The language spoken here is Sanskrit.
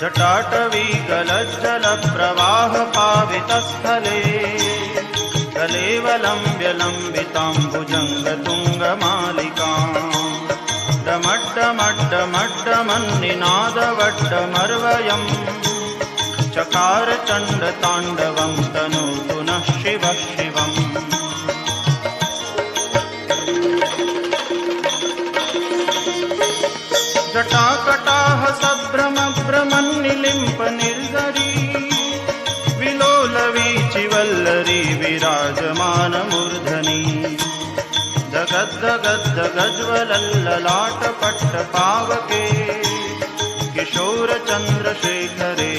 जटाटवी गलज्जलप्रवाहपावितस्थले कलेवलम्ब्यलम्बिताम्बुजङ्गतुङ्गमालिकाम् डमड्डमड्डमड्डमन्निनादवड्डमर्वयम् चकार चण्डताण्डवं तनोतु नः शिवः शिवम्। जटाकटाह सभ्रमभ्रमन्निलिम्प निर्झरी विलोलवीचिवल्लरी विराजमानमूर्धनि जगद्दगद्दगज्वलल्ललाटपट्टपावके किशोरचन्द्रशेखरे